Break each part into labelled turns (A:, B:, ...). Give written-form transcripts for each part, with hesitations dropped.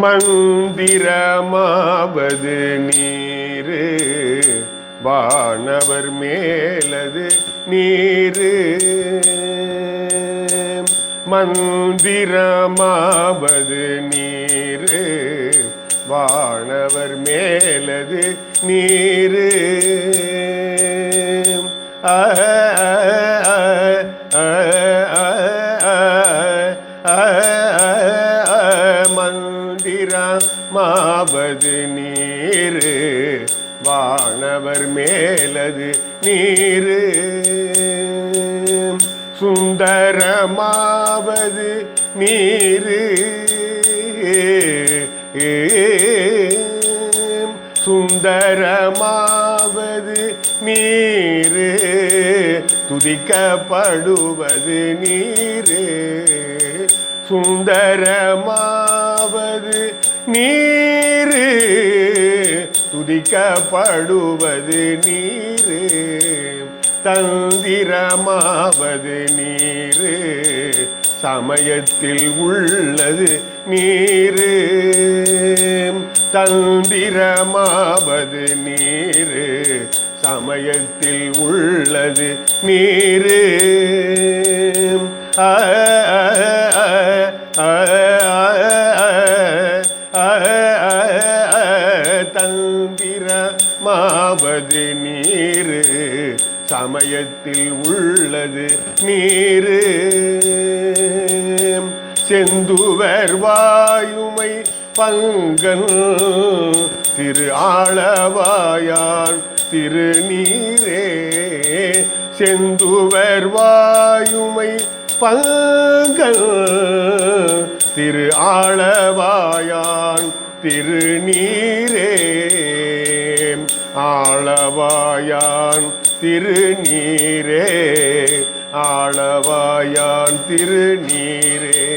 A: மந்திரமாவது நீரு வானவர் மேலது நீரு. மந்திரமாவது நீரு வானவர் மேலது நீரு. மந்திரமாவது நீரு வானவர் மேலது நீரு. சுந்தரமாவது நீரு சுந்தரமாவது நீரு. துதிக்கப்படுவது நீரு. சுந்தரமாவது நீரு. துதிக்கப்படுவது நீரு. தந்திரமாவது நீரு சமயத்தில் உள்ளது நீரு. தந்திரமாவது நீரு சமயத்தில் உள்ளது நீரு. தந்திரமாவது நீரு சமயத்தில் உள்ளது நீரு. செந்துவர் வாயுமை பங்கன் திரு ஆளவாயான் திருநீரே. செந்துவர் வாயுமை பங்கன் திரு ஆளவாயான் திருநீரே. ஆளவாயான் திருநீரே. ஆளவாயான் திருநீரே.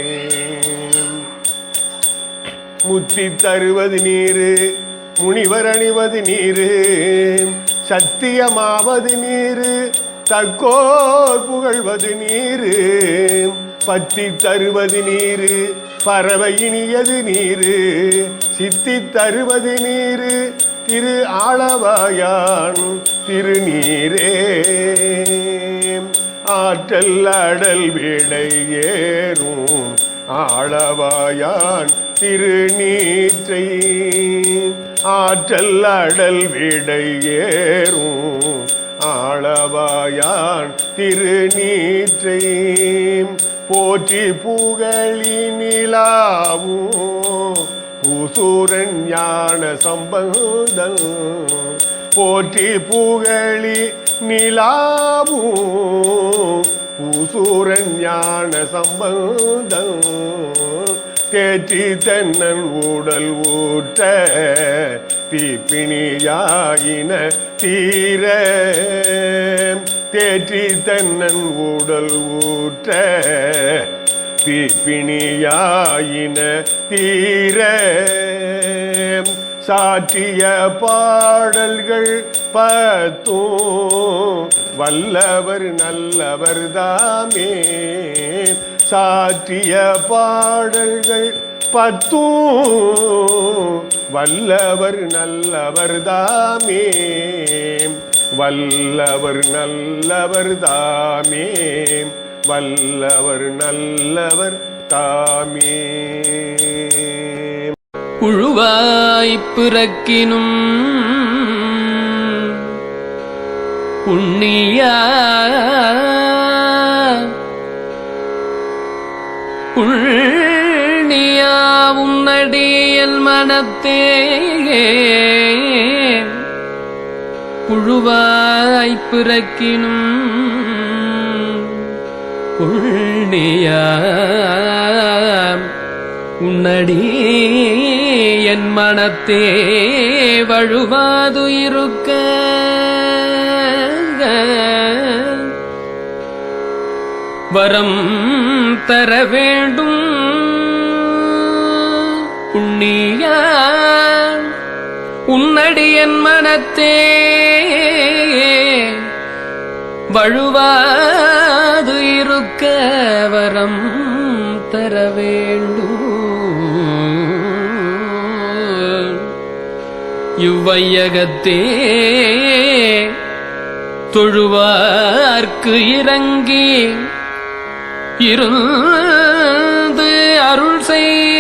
A: முத்தி தருவது நீரு முனிவர் அணிவது நீரு. சத்தியமாவது நீரு தற்கோர் புகழ்வது நீரு. பத்தி தருவது நீரு பறவை இனியது நீரு. சித்தி தருவது நீரு திரு ஆளவாயான் திருநீரே. ஆற்றல் அடல் விடை ஏறும் ஆளவாயான் திருநீற்றை. ஆற்றல் அடல் விடை ஏறும் ஆளவாயான் திருநீற்றை. போற்றி புகழி நிலாவும் பூசூரன் ஞான சம்பந்தன். போற்றி புகழி நிலாவும் பூசூரன் ஞான சம்பந்தன். தேற்றி தென்னன் உடல் ஊற்ற தீப்பிணியாயின தீர. தேற்றி தென்னன் உடல் ஊற்ற தீப்பிணியாயின தீர. சாற்றிய பாடல்கள் பத்தும் வல்லவர் நல்லவர் தாமே. சாற்றிய பாடல்கள் பத்தும் வல்லவர் நல்லவர் தாமே. வல்லவர் நல்லவர் தாமே. வல்லவர் நல்லவர் தாமே.
B: புழுவாய்ப் பிறக்கினும் புண்ணியா புண்ணியாவும் நடியல் மனத்தே. புழுவாய்ப் பிறக்கினும் புண்ணியா உன்னடி என் மனத்தே வழுவாது இருக்க. வரம் தர வேண்டும் புண்ணியா உன்னடி என் மனத்தே வழுவாது இருக்க வரம் தர வேண்டும். இவ்வையகத்தே தொழுவார்க்கு இறங்கி இருந்து அருள் செய்